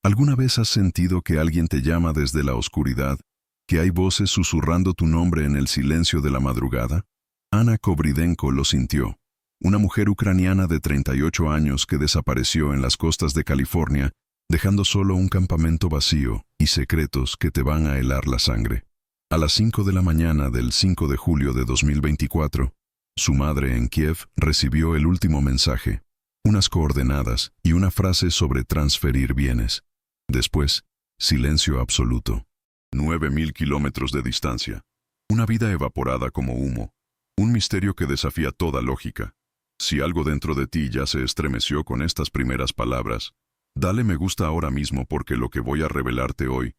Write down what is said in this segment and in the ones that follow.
¿Alguna vez has sentido que alguien te llama desde la oscuridad, que hay voces susurrando tu nombre en el silencio de la madrugada? Anna Kobridenko lo sintió, una mujer ucraniana de 38 años que desapareció en las costas de California, dejando solo un campamento vacío y secretos que te van a helar la sangre. A las 5 de la mañana del 5 de julio de 2024, su madre en Kiev recibió el último mensaje, unas coordenadas y una frase sobre transferir bienes. Después, silencio absoluto. 9.000 kilómetros de distancia. Una vida evaporada como humo. Un misterio que desafía toda lógica. Si algo dentro de ti ya se estremeció con estas primeras palabras, dale me gusta ahora mismo porque lo que voy a revelarte hoy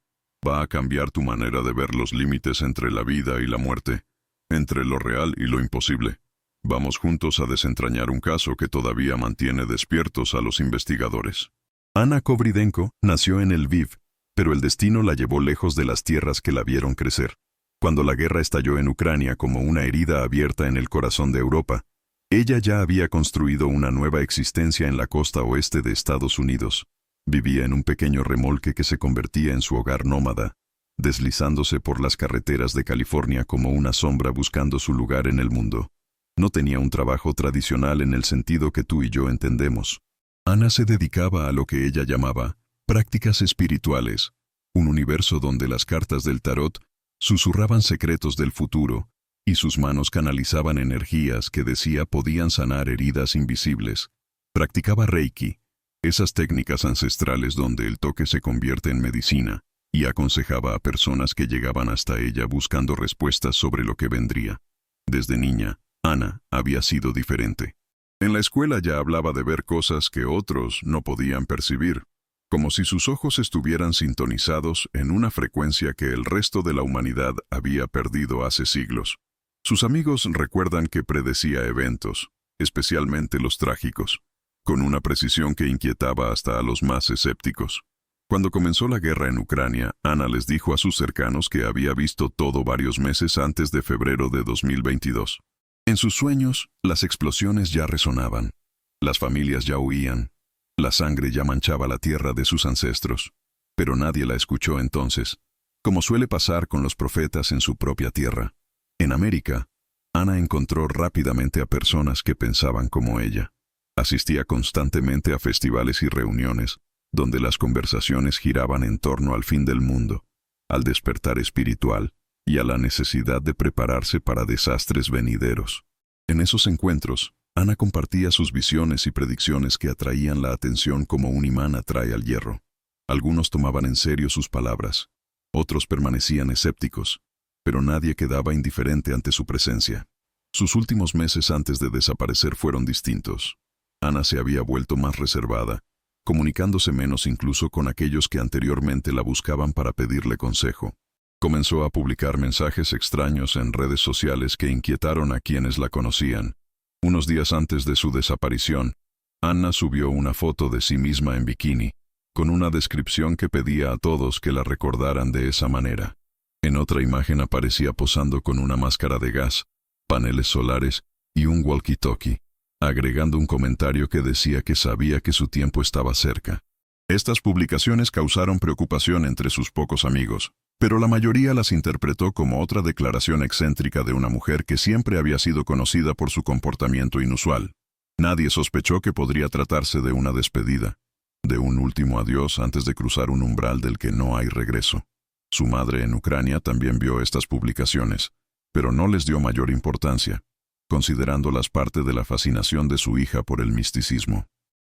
va a cambiar tu manera de ver los límites entre la vida y la muerte, entre lo real y lo imposible. Vamos juntos a desentrañar un caso que todavía mantiene despiertos a los investigadores. Anna Kobridenko nació en Lviv, pero el destino la llevó lejos de las tierras que la vieron crecer. Cuando la guerra estalló en Ucrania como una herida abierta en el corazón de Europa, ella ya había construido una nueva existencia en la costa oeste de Estados Unidos. Vivía en un pequeño remolque que se convertía en su hogar nómada, deslizándose por las carreteras de California como una sombra buscando su lugar en el mundo. No tenía un trabajo tradicional en el sentido que tú y yo entendemos. Anna se dedicaba a lo que ella llamaba prácticas espirituales, un universo donde las cartas del tarot susurraban secretos del futuro y sus manos canalizaban energías que decía podían sanar heridas invisibles. Practicaba Reiki, esas técnicas ancestrales donde el toque se convierte en medicina, y aconsejaba a personas que llegaban hasta ella buscando respuestas sobre lo que vendría. Desde niña, Anna había sido diferente. En la escuela ya hablaba de ver cosas que otros no podían percibir, como si sus ojos estuvieran sintonizados en una frecuencia que el resto de la humanidad había perdido hace siglos. Sus amigos recuerdan que predecía eventos, especialmente los trágicos, con una precisión que inquietaba hasta a los más escépticos. Cuando comenzó la guerra en Ucrania, Anna les dijo a sus cercanos que había visto todo varios meses antes de febrero de 2022. En sus sueños, las explosiones ya resonaban, las familias ya huían, la sangre ya manchaba la tierra de sus ancestros. Pero nadie la escuchó entonces, como suele pasar con los profetas en su propia tierra. En América, Anna encontró rápidamente a personas que pensaban como ella. Asistía constantemente a festivales y reuniones, donde las conversaciones giraban en torno al fin del mundo, al despertar espiritual y a la necesidad de prepararse para desastres venideros. En esos encuentros, Anna compartía sus visiones y predicciones que atraían la atención como un imán atrae al hierro. Algunos tomaban en serio sus palabras, otros permanecían escépticos, pero nadie quedaba indiferente ante su presencia. Sus últimos meses antes de desaparecer fueron distintos. Anna se había vuelto más reservada, comunicándose menos incluso con aquellos que anteriormente la buscaban para pedirle consejo. Comenzó a publicar mensajes extraños en redes sociales que inquietaron a quienes la conocían. Unos días antes de su desaparición, Anna subió una foto de sí misma en bikini, con una descripción que pedía a todos que la recordaran de esa manera. En otra imagen aparecía posando con una máscara de gas, paneles solares y un walkie-talkie, agregando un comentario que decía que sabía que su tiempo estaba cerca. Estas publicaciones causaron preocupación entre sus pocos amigos, pero la mayoría las interpretó como otra declaración excéntrica de una mujer que siempre había sido conocida por su comportamiento inusual. Nadie sospechó que podría tratarse de una despedida, de un último adiós antes de cruzar un umbral del que no hay regreso. Su madre en Ucrania también vio estas publicaciones, pero no les dio mayor importancia, considerándolas parte de la fascinación de su hija por el misticismo.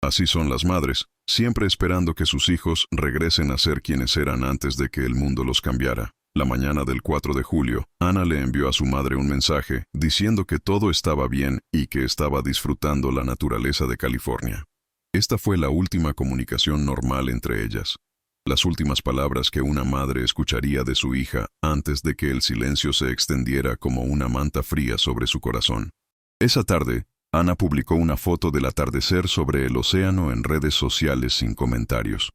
Así son las madres, siempre esperando que sus hijos regresen a ser quienes eran antes de que el mundo los cambiara. La mañana del 4 de julio, Anna le envió a su madre un mensaje diciendo que todo estaba bien y que estaba disfrutando la naturaleza de California. Esta fue la última comunicación normal entre ellas, las últimas palabras que una madre escucharía de su hija antes de que el silencio se extendiera como una manta fría sobre su corazón. Esa tarde, Anna publicó una foto del atardecer sobre el océano en redes sociales sin comentarios.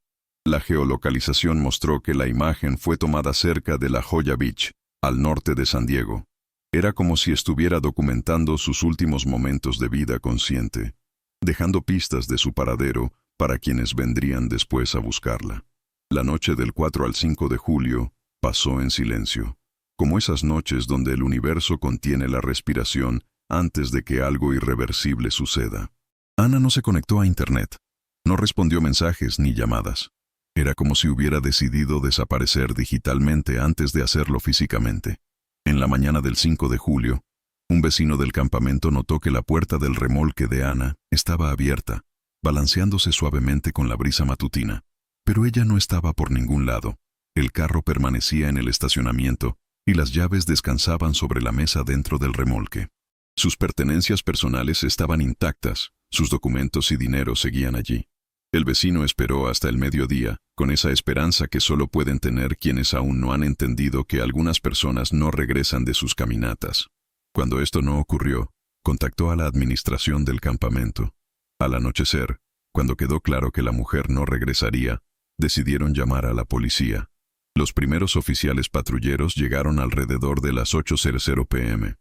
La geolocalización mostró que la imagen fue tomada cerca de La Joya Beach, al norte de San Diego. Era como si estuviera documentando sus últimos momentos de vida consciente, dejando pistas de su paradero para quienes vendrían después a buscarla. La noche del 4 al 5 de julio pasó en silencio, como esas noches donde el universo contiene la respiración antes de que algo irreversible suceda. Ana no se conectó a Internet, no respondió mensajes ni llamadas. Era como si hubiera decidido desaparecer digitalmente antes de hacerlo físicamente. En la mañana del 5 de julio, un vecino del campamento notó que la puerta del remolque de Ana estaba abierta, balanceándose suavemente con la brisa matutina. Pero ella no estaba por ningún lado. El carro permanecía en el estacionamiento y las llaves descansaban sobre la mesa dentro del remolque. Sus pertenencias personales estaban intactas, sus documentos y dinero seguían allí. El vecino esperó hasta el mediodía, con esa esperanza que solo pueden tener quienes aún no han entendido que algunas personas no regresan de sus caminatas. Cuando esto no ocurrió, contactó a la administración del campamento. Al anochecer, cuando quedó claro que la mujer no regresaría, decidieron llamar a la policía. Los primeros oficiales patrulleros llegaron alrededor de las 8:00 p.m.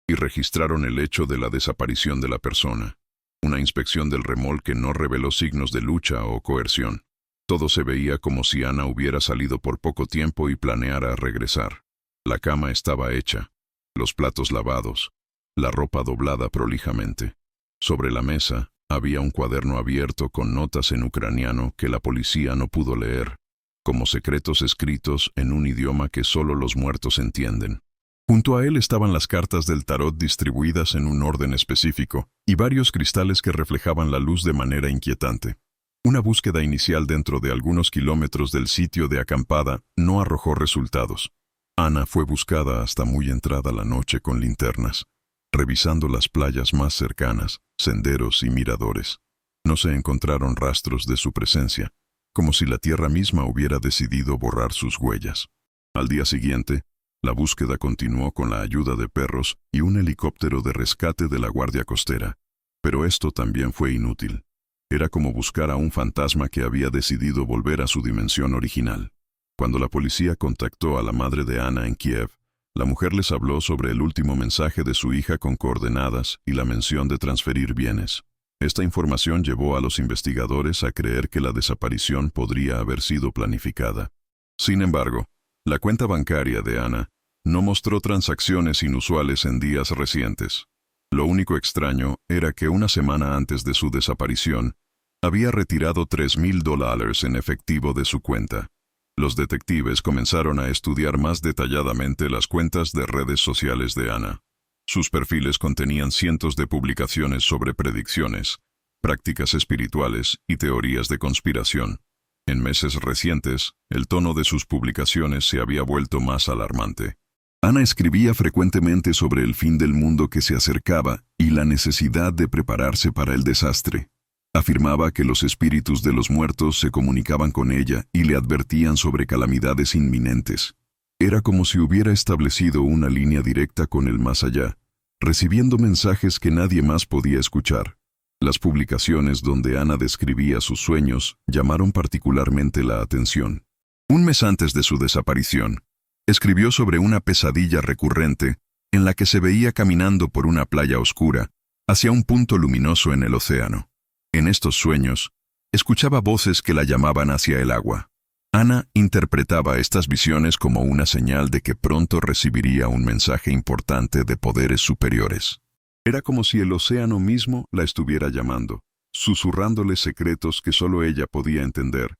y registraron el hecho de la desaparición de la persona. Una inspección del remolque no reveló signos de lucha o coerción. Todo se veía como si Ana hubiera salido por poco tiempo y planeara regresar. La cama estaba hecha, los platos lavados, la ropa doblada prolijamente. Sobre la mesa había un cuaderno abierto con notas en ucraniano que la policía no pudo leer, como secretos escritos en un idioma que solo los muertos entienden. Junto a él estaban las cartas del tarot distribuidas en un orden específico y varios cristales que reflejaban la luz de manera inquietante. Una búsqueda inicial dentro de algunos kilómetros del sitio de acampada no arrojó resultados. Ana fue buscada hasta muy entrada la noche con linternas, revisando las playas más cercanas, senderos y miradores. No se encontraron rastros de su presencia, como si la tierra misma hubiera decidido borrar sus huellas. Al día siguiente, la búsqueda continuó con la ayuda de perros y un helicóptero de rescate de la Guardia Costera, pero esto también fue inútil. Era como buscar a un fantasma que había decidido volver a su dimensión original. Cuando la policía contactó a la madre de Ana en Kiev, la mujer les habló sobre el último mensaje de su hija con coordenadas y la mención de transferir bienes. Esta información llevó a los investigadores a creer que la desaparición podría haber sido planificada. Sin embargo, la cuenta bancaria de Ana no mostró transacciones inusuales en días recientes. Lo único extraño era que una semana antes de su desaparición, había retirado $3,000 en efectivo de su cuenta. Los detectives comenzaron a estudiar más detalladamente las cuentas de redes sociales de Ana. Sus perfiles contenían cientos de publicaciones sobre predicciones, prácticas espirituales y teorías de conspiración. En meses recientes, el tono de sus publicaciones se había vuelto más alarmante. Ana escribía frecuentemente sobre el fin del mundo que se acercaba y la necesidad de prepararse para el desastre. Afirmaba que los espíritus de los muertos se comunicaban con ella y le advertían sobre calamidades inminentes. Era como si hubiera establecido una línea directa con el más allá, recibiendo mensajes que nadie más podía escuchar. Las publicaciones donde Ana describía sus sueños llamaron particularmente la atención. Un mes antes de su desaparición, escribió sobre una pesadilla recurrente en la que se veía caminando por una playa oscura hacia un punto luminoso en el océano. En estos sueños, escuchaba voces que la llamaban hacia el agua. Ana interpretaba estas visiones como una señal de que pronto recibiría un mensaje importante de poderes superiores. Era como si el océano mismo la estuviera llamando, susurrándole secretos que solo ella podía entender,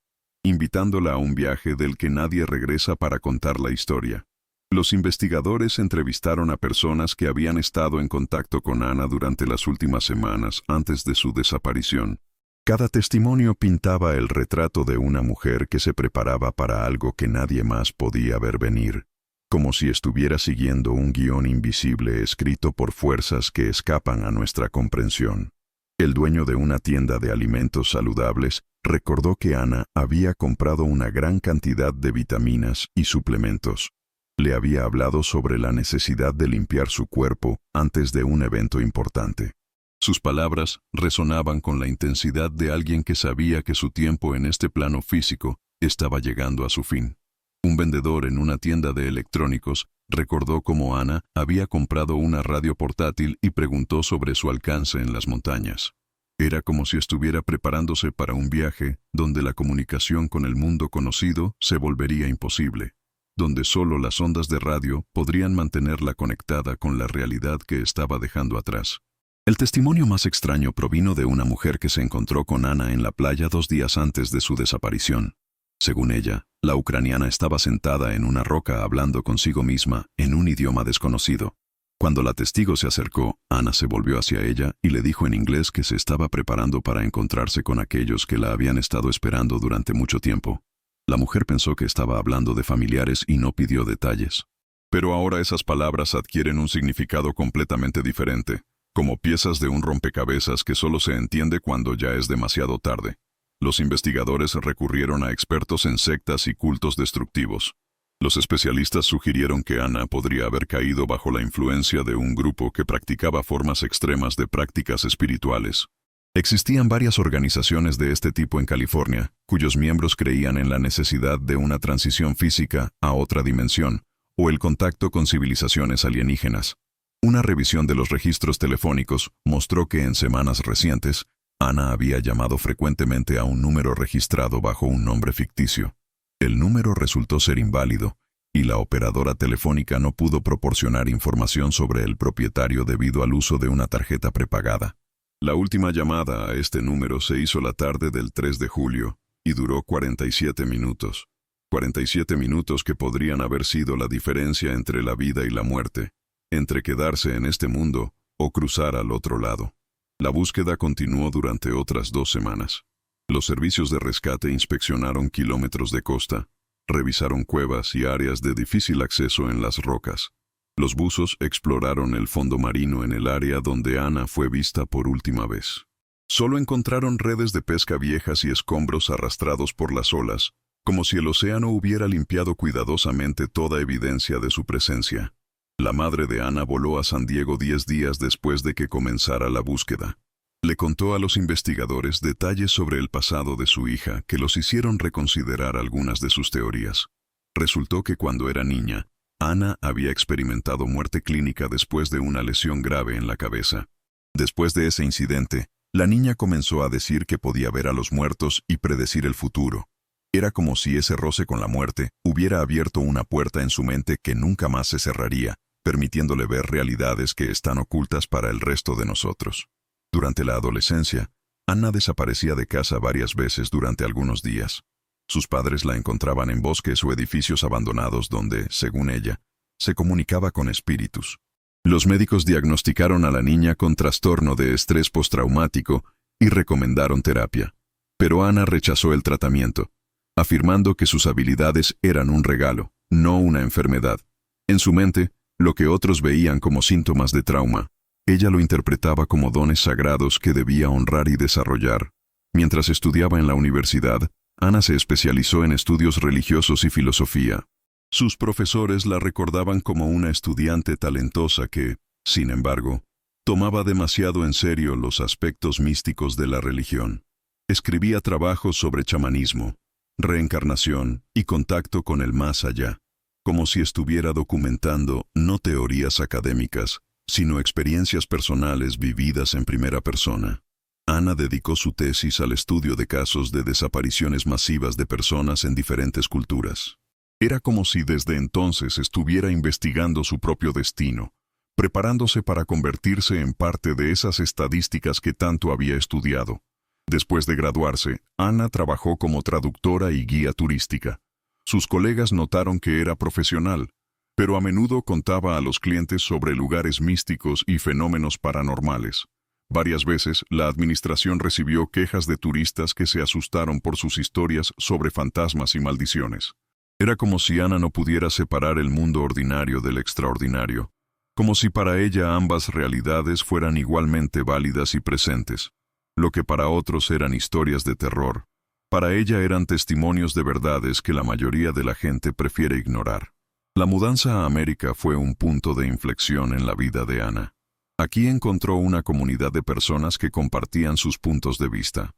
invitándola a un viaje del que nadie regresa para contar la historia. Los investigadores entrevistaron a personas que habían estado en contacto con Ana durante las últimas semanas antes de su desaparición. Cada testimonio pintaba el retrato de una mujer que se preparaba para algo que nadie más podía ver venir, como si estuviera siguiendo un guión invisible escrito por fuerzas que escapan a nuestra comprensión. El dueño de una tienda de alimentos saludables recordó que Ana había comprado una gran cantidad de vitaminas y suplementos. Le había hablado sobre la necesidad de limpiar su cuerpo antes de un evento importante. Sus palabras resonaban con la intensidad de alguien que sabía que su tiempo en este plano físico estaba llegando a su fin. Un vendedor en una tienda de electrónicos recordó cómo Ana había comprado una radio portátil y preguntó sobre su alcance en las montañas. Era como si estuviera preparándose para un viaje donde la comunicación con el mundo conocido se volvería imposible, donde solo las ondas de radio podrían mantenerla conectada con la realidad que estaba dejando atrás. El testimonio más extraño provino de una mujer que se encontró con Ana en la playa 2 días antes de su desaparición. Según ella, la ucraniana estaba sentada en una roca hablando consigo misma en un idioma desconocido. Cuando la testigo se acercó, Ana se volvió hacia ella y le dijo en inglés que se estaba preparando para encontrarse con aquellos que la habían estado esperando durante mucho tiempo. La mujer pensó que estaba hablando de familiares y no pidió detalles. Pero ahora esas palabras adquieren un significado completamente diferente, como piezas de un rompecabezas que solo se entiende cuando ya es demasiado tarde. Los investigadores recurrieron a expertos en sectas y cultos destructivos. Los especialistas sugirieron que Ana podría haber caído bajo la influencia de un grupo que practicaba formas extremas de prácticas espirituales. Existían varias organizaciones de este tipo en California, cuyos miembros creían en la necesidad de una transición física a otra dimensión, o el contacto con civilizaciones alienígenas. Una revisión de los registros telefónicos mostró que en semanas recientes, Ana había llamado frecuentemente a un número registrado bajo un nombre ficticio. El número resultó ser inválido, y la operadora telefónica no pudo proporcionar información sobre el propietario debido al uso de una tarjeta prepagada. La última llamada a este número se hizo la tarde del 3 de julio, y duró 47 minutos. 47 minutos que podrían haber sido la diferencia entre la vida y la muerte, entre quedarse en este mundo o cruzar al otro lado. La búsqueda continuó durante otras 2 semanas. Los servicios de rescate inspeccionaron kilómetros de costa, revisaron cuevas y áreas de difícil acceso en las rocas. Los buzos exploraron el fondo marino en el área donde Ana fue vista por última vez. Solo encontraron redes de pesca viejas y escombros arrastrados por las olas, como si el océano hubiera limpiado cuidadosamente toda evidencia de su presencia. La madre de Ana voló a San Diego 10 días después de que comenzara la búsqueda. Le contó a los investigadores detalles sobre el pasado de su hija que los hicieron reconsiderar algunas de sus teorías. Resultó que cuando era niña, Ana había experimentado muerte clínica después de una lesión grave en la cabeza. Después de ese incidente, la niña comenzó a decir que podía ver a los muertos y predecir el futuro. Era como si ese roce con la muerte hubiera abierto una puerta en su mente que nunca más se cerraría, permitiéndole ver realidades que están ocultas para el resto de nosotros. Durante la adolescencia, Ana desaparecía de casa varias veces durante algunos días. Sus padres la encontraban en bosques o edificios abandonados donde, según ella, se comunicaba con espíritus. Los médicos diagnosticaron a la niña con trastorno de estrés postraumático y recomendaron terapia. Pero Ana rechazó el tratamiento, afirmando que sus habilidades eran un regalo, no una enfermedad. En su mente, lo que otros veían como síntomas de trauma, ella lo interpretaba como dones sagrados que debía honrar y desarrollar. Mientras estudiaba en la universidad, Ana se especializó en estudios religiosos y filosofía. Sus profesores la recordaban como una estudiante talentosa que, sin embargo, tomaba demasiado en serio los aspectos místicos de la religión. Escribía trabajos sobre chamanismo, reencarnación y contacto con el más allá, como si estuviera documentando no teorías académicas, sino experiencias personales vividas en primera persona. Ana dedicó su tesis al estudio de casos de desapariciones masivas de personas en diferentes culturas. Era como si desde entonces estuviera investigando su propio destino, preparándose para convertirse en parte de esas estadísticas que tanto había estudiado. Después de graduarse, Ana trabajó como traductora y guía turística. Sus colegas notaron que era profesional, pero a menudo contaba a los clientes sobre lugares místicos y fenómenos paranormales. Varias veces, la administración recibió quejas de turistas que se asustaron por sus historias sobre fantasmas y maldiciones. Era como si Ana no pudiera separar el mundo ordinario del extraordinario, como si para ella ambas realidades fueran igualmente válidas y presentes. Lo que para otros eran historias de terror, para ella eran testimonios de verdades que la mayoría de la gente prefiere ignorar. La mudanza a América fue un punto de inflexión en la vida de Ana. Aquí encontró una comunidad de personas que compartían sus puntos de vista.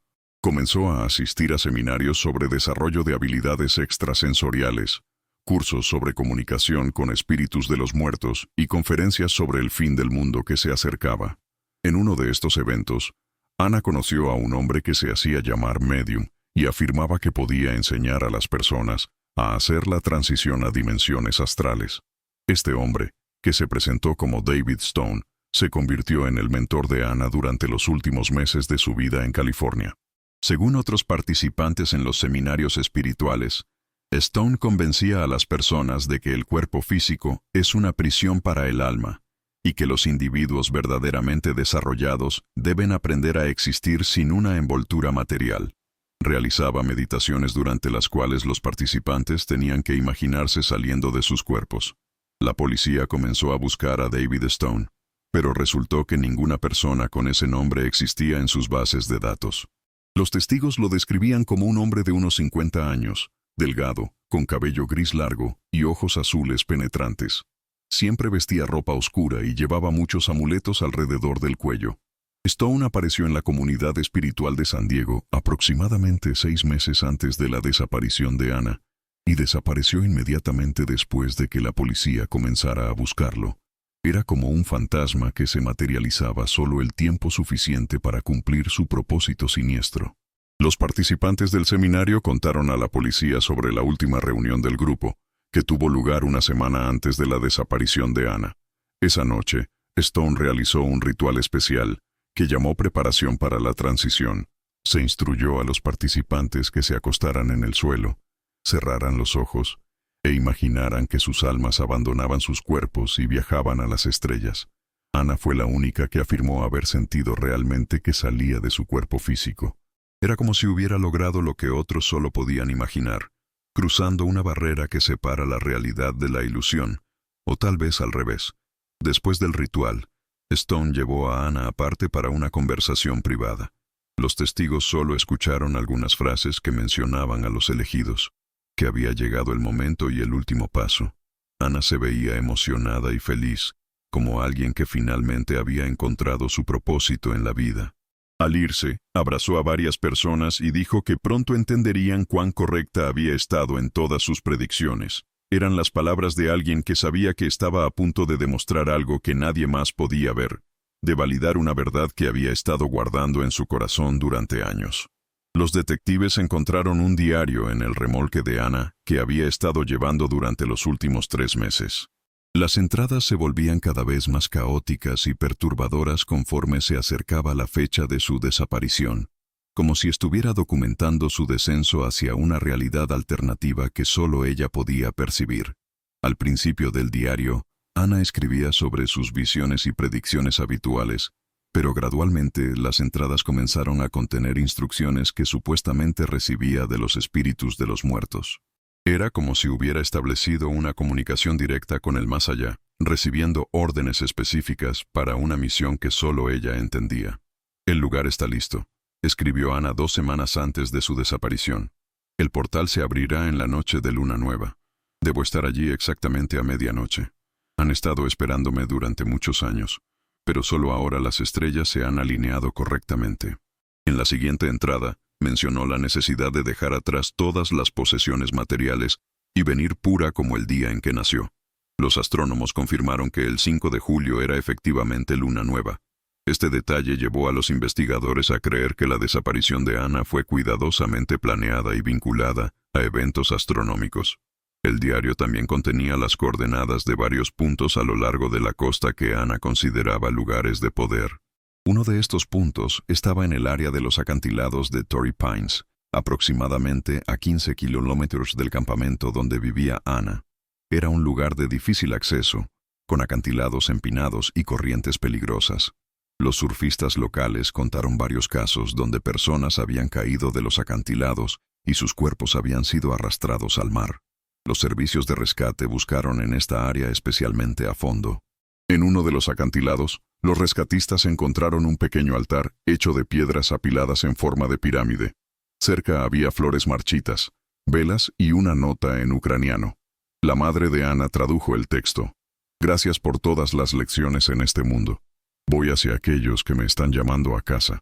Comenzó a asistir a seminarios sobre desarrollo de habilidades extrasensoriales, cursos sobre comunicación con espíritus de los muertos y conferencias sobre el fin del mundo que se acercaba. En uno de estos eventos, Ana conoció a un hombre que se hacía llamar medium y afirmaba que podía enseñar a las personas a hacer la transición a dimensiones astrales. Este hombre, que se presentó como David Stone, se convirtió en el mentor de Ana durante los últimos meses de su vida en California. Según otros participantes en los seminarios espirituales, Stone convencía a las personas de que el cuerpo físico es una prisión para el alma y que los individuos verdaderamente desarrollados deben aprender a existir sin una envoltura material. Realizaba meditaciones durante las cuales los participantes tenían que imaginarse saliendo de sus cuerpos. La policía comenzó a buscar a David Stone, pero resultó que ninguna persona con ese nombre existía en sus bases de datos. Los testigos lo describían como un hombre de unos 50 años, delgado, con cabello gris largo y ojos azules penetrantes. Siempre vestía ropa oscura y llevaba muchos amuletos alrededor del cuello. Stone apareció en la comunidad espiritual de San Diego aproximadamente 6 meses antes de la desaparición de Ana, y desapareció inmediatamente después de que la policía comenzara a buscarlo. Era como un fantasma que se materializaba solo el tiempo suficiente para cumplir su propósito siniestro. Los participantes del seminario contaron a la policía sobre la última reunión del grupo, que tuvo lugar una semana antes de la desaparición de Ana. Esa noche, Stone realizó un ritual especial, que llamó preparación para la transición. Se instruyó a los participantes que se acostaran en el suelo, cerraran los ojos e imaginaran que sus almas abandonaban sus cuerpos y viajaban a las estrellas. Ana fue la única que afirmó haber sentido realmente que salía de su cuerpo físico. Era como si hubiera logrado lo que otros solo podían imaginar, cruzando una barrera que separa la realidad de la ilusión, o tal vez al revés. Después del ritual, Stone llevó a Ana aparte para una conversación privada. Los testigos solo escucharon algunas frases que mencionaban a los elegidos, que había llegado el momento y el último paso. Ana se veía emocionada y feliz, como alguien que finalmente había encontrado su propósito en la vida. Al irse, abrazó a varias personas y dijo que pronto entenderían cuán correcta había estado en todas sus predicciones. Eran las palabras de alguien que sabía que estaba a punto de demostrar algo que nadie más podía ver, de validar una verdad que había estado guardando en su corazón durante años. Los detectives encontraron un diario en el remolque de Ana que había estado llevando durante los últimos 3 meses. Las entradas se volvían cada vez más caóticas y perturbadoras conforme se acercaba la fecha de su desaparición, como si estuviera documentando su descenso hacia una realidad alternativa que solo ella podía percibir. Al principio del diario, Ana escribía sobre sus visiones y predicciones habituales, pero gradualmente las entradas comenzaron a contener instrucciones que supuestamente recibía de los espíritus de los muertos. Era como si hubiera establecido una comunicación directa con el más allá, recibiendo órdenes específicas para una misión que solo ella entendía. «El lugar está listo», escribió Ana 2 semanas antes de su desaparición. «El portal se abrirá en la noche de luna nueva. Debo estar allí exactamente a medianoche. Han estado esperándome durante muchos años, pero solo ahora las estrellas se han alineado correctamente». En la siguiente entrada, mencionó la necesidad de dejar atrás todas las posesiones materiales y venir pura como el día en que nació. Los astrónomos confirmaron que el 5 de julio era efectivamente luna nueva. Este detalle llevó a los investigadores a creer que la desaparición de Ana fue cuidadosamente planeada y vinculada a eventos astronómicos. El diario también contenía las coordenadas de varios puntos a lo largo de la costa que Ana consideraba lugares de poder. Uno de estos puntos estaba en el área de los acantilados de Torrey Pines, aproximadamente a 15 kilómetros del campamento donde vivía Ana. Era un lugar de difícil acceso, con acantilados empinados y corrientes peligrosas. Los surfistas locales contaron varios casos donde personas habían caído de los acantilados y sus cuerpos habían sido arrastrados al mar. Los servicios de rescate buscaron en esta área especialmente a fondo. En uno de los acantilados, los rescatistas encontraron un pequeño altar hecho de piedras apiladas en forma de pirámide. Cerca había flores marchitas, velas y una nota en ucraniano. La madre de Ana tradujo el texto. «Gracias por todas las lecciones en este mundo. Voy hacia aquellos que me están llamando a casa.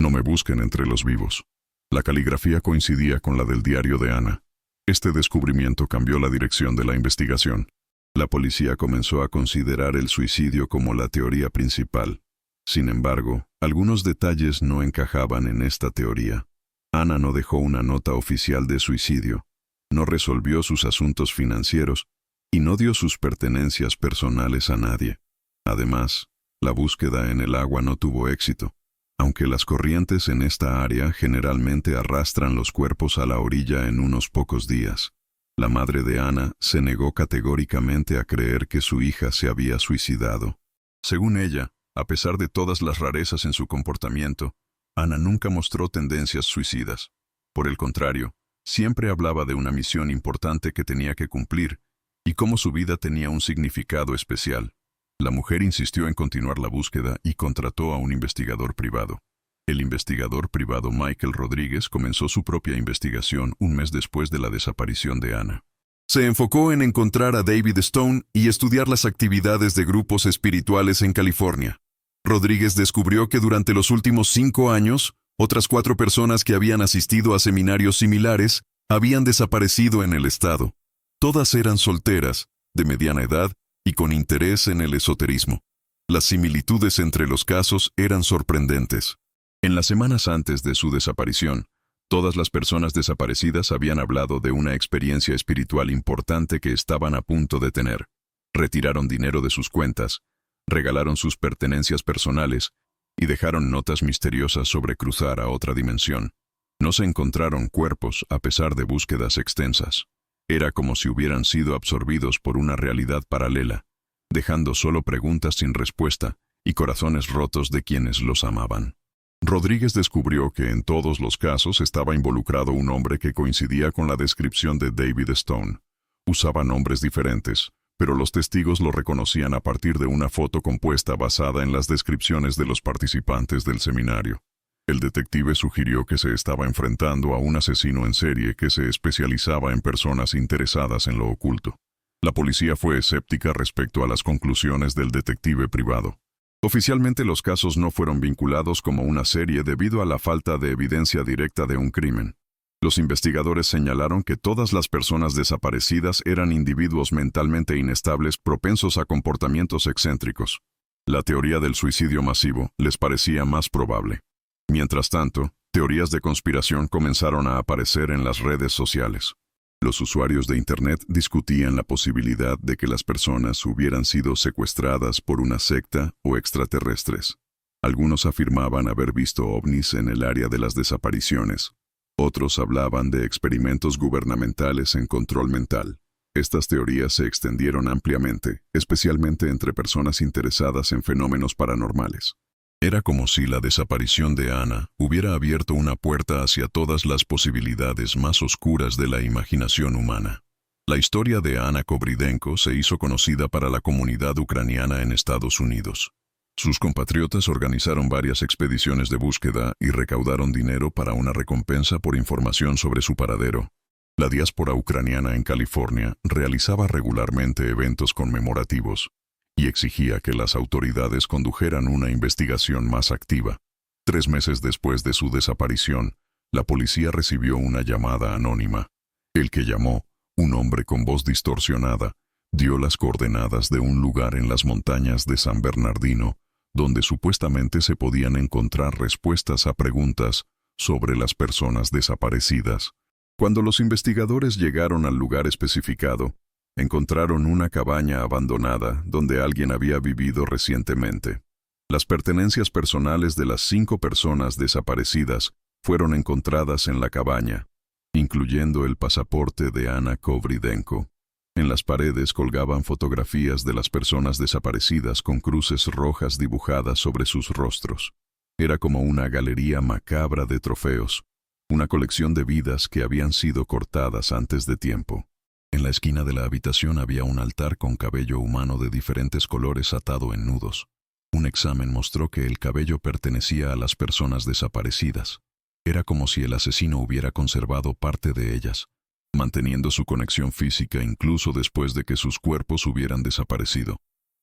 No me busquen entre los vivos». La caligrafía coincidía con la del diario de Ana. Este descubrimiento cambió la dirección de la investigación. La policía comenzó a considerar el suicidio como la teoría principal. Sin embargo, algunos detalles no encajaban en esta teoría. Ana no dejó una nota oficial de suicidio, no resolvió sus asuntos financieros y no dio sus pertenencias personales a nadie. Además, la búsqueda en el agua no tuvo éxito. Aunque las corrientes en esta área generalmente arrastran los cuerpos a la orilla en unos pocos días, la madre de Ana se negó categóricamente a creer que su hija se había suicidado. Según ella, a pesar de todas las rarezas en su comportamiento, Ana nunca mostró tendencias suicidas. Por el contrario, siempre hablaba de una misión importante que tenía que cumplir y cómo su vida tenía un significado especial. La mujer insistió en continuar la búsqueda y contrató a un investigador privado. El investigador privado Michael Rodríguez comenzó su propia investigación un mes después de la desaparición de Ana. Se enfocó en encontrar a David Stone y estudiar las actividades de grupos espirituales en California. Rodríguez descubrió que durante los últimos 5 años, otras 4 personas que habían asistido a seminarios similares habían desaparecido en el estado. Todas eran solteras, de mediana edad y con interés en el esoterismo. Las similitudes entre los casos eran sorprendentes. En las semanas antes de su desaparición, todas las personas desaparecidas habían hablado de una experiencia espiritual importante que estaban a punto de tener. Retiraron dinero de sus cuentas, regalaron sus pertenencias personales y dejaron notas misteriosas sobre cruzar a otra dimensión. No se encontraron cuerpos a pesar de búsquedas extensas. Era como si hubieran sido absorbidos por una realidad paralela, dejando solo preguntas sin respuesta y corazones rotos de quienes los amaban. Rodríguez descubrió que en todos los casos estaba involucrado un hombre que coincidía con la descripción de David Stone. Usaba nombres diferentes, pero los testigos lo reconocían a partir de una foto compuesta basada en las descripciones de los participantes del seminario. El detective sugirió que se estaba enfrentando a un asesino en serie que se especializaba en personas interesadas en lo oculto. La policía fue escéptica respecto a las conclusiones del detective privado. Oficialmente los casos no fueron vinculados como una serie debido a la falta de evidencia directa de un crimen. Los investigadores señalaron que todas las personas desaparecidas eran individuos mentalmente inestables propensos a comportamientos excéntricos. La teoría del suicidio masivo les parecía más probable. Mientras tanto, teorías de conspiración comenzaron a aparecer en las redes sociales. Los usuarios de Internet discutían la posibilidad de que las personas hubieran sido secuestradas por una secta o extraterrestres. Algunos afirmaban haber visto ovnis en el área de las desapariciones. Otros hablaban de experimentos gubernamentales en control mental. Estas teorías se extendieron ampliamente, especialmente entre personas interesadas en fenómenos paranormales. Era como si la desaparición de Ana hubiera abierto una puerta hacia todas las posibilidades más oscuras de la imaginación humana. La historia de Ana Kobridenko se hizo conocida para la comunidad ucraniana en Estados Unidos. Sus compatriotas organizaron varias expediciones de búsqueda y recaudaron dinero para una recompensa por información sobre su paradero. La diáspora ucraniana en California realizaba regularmente eventos conmemorativos y exigía que las autoridades condujeran una investigación más activa. 3 meses después de su desaparición, la policía recibió una llamada anónima. El que llamó, un hombre con voz distorsionada, dio las coordenadas de un lugar en las montañas de San Bernardino, donde supuestamente se podían encontrar respuestas a preguntas sobre las personas desaparecidas. Cuando los investigadores llegaron al lugar especificado, encontraron una cabaña abandonada donde alguien había vivido recientemente. Las pertenencias personales de las 5 personas desaparecidas fueron encontradas en la cabaña, incluyendo el pasaporte de Ana Kobridenko. En las paredes colgaban fotografías de las personas desaparecidas con cruces rojas dibujadas sobre sus rostros. Era como una galería macabra de trofeos, una colección de vidas que habían sido cortadas antes de tiempo. En la esquina de la habitación había un altar con cabello humano de diferentes colores atado en nudos. Un examen mostró que el cabello pertenecía a las personas desaparecidas. Era como si el asesino hubiera conservado parte de ellas, manteniendo su conexión física incluso después de que sus cuerpos hubieran desaparecido.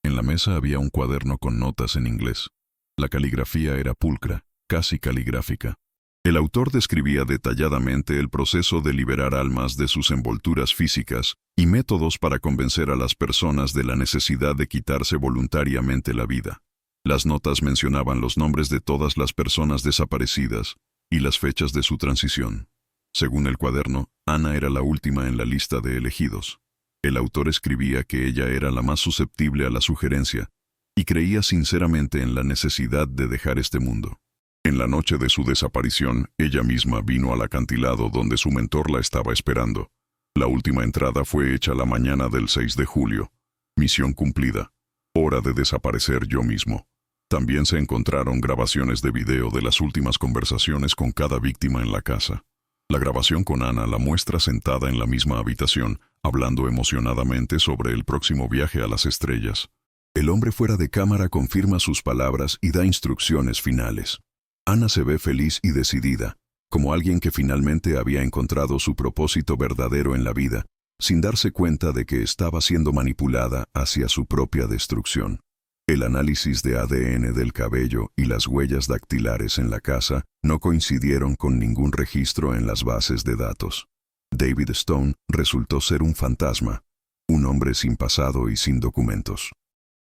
En la mesa había un cuaderno con notas en inglés. La caligrafía era pulcra, casi caligráfica. El autor describía detalladamente el proceso de liberar almas de sus envolturas físicas y métodos para convencer a las personas de la necesidad de quitarse voluntariamente la vida. Las notas mencionaban los nombres de todas las personas desaparecidas y las fechas de su transición. Según el cuaderno, Ana era la última en la lista de elegidos. El autor escribía que ella era la más susceptible a la sugerencia y creía sinceramente en la necesidad de dejar este mundo. En la noche de su desaparición, ella misma vino al acantilado donde su mentor la estaba esperando. La última entrada fue hecha la mañana del 6 de julio. Misión cumplida. Hora de desaparecer yo mismo. También se encontraron grabaciones de video de las últimas conversaciones con cada víctima en la casa. La grabación con Ana la muestra sentada en la misma habitación, hablando emocionadamente sobre el próximo viaje a las estrellas. El hombre fuera de cámara confirma sus palabras y da instrucciones finales. Ana se ve feliz y decidida, como alguien que finalmente había encontrado su propósito verdadero en la vida, sin darse cuenta de que estaba siendo manipulada hacia su propia destrucción. El análisis de ADN del cabello y las huellas dactilares en la casa no coincidieron con ningún registro en las bases de datos. David Stone resultó ser un fantasma, un hombre sin pasado y sin documentos.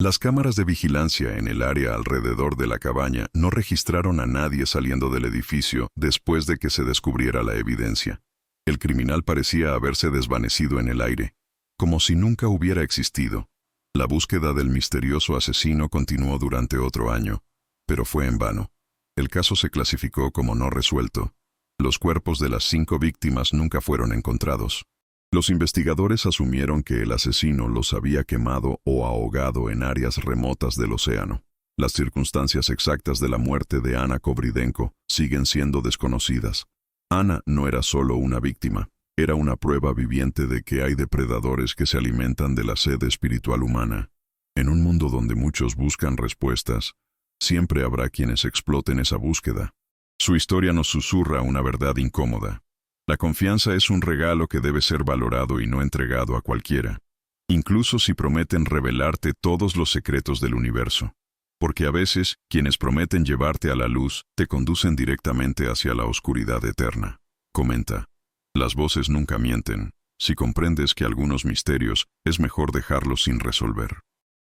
Las cámaras de vigilancia en el área alrededor de la cabaña no registraron a nadie saliendo del edificio después de que se descubriera la evidencia. El criminal parecía haberse desvanecido en el aire, como si nunca hubiera existido. La búsqueda del misterioso asesino continuó durante otro año, pero fue en vano. El caso se clasificó como no resuelto. Los cuerpos de las 5 víctimas nunca fueron encontrados. Los investigadores asumieron que el asesino los había quemado o ahogado en áreas remotas del océano. Las circunstancias exactas de la muerte de Ana Kobridenko siguen siendo desconocidas. Ana no era solo una víctima, era una prueba viviente de que hay depredadores que se alimentan de la sed espiritual humana. En un mundo donde muchos buscan respuestas, siempre habrá quienes exploten esa búsqueda. Su historia nos susurra una verdad incómoda. La confianza es un regalo que debe ser valorado y no entregado a cualquiera, incluso si prometen revelarte todos los secretos del universo. Porque a veces, quienes prometen llevarte a la luz, te conducen directamente hacia la oscuridad eterna. Comenta. Las voces nunca mienten. Si comprendes que algunos misterios, es mejor dejarlos sin resolver.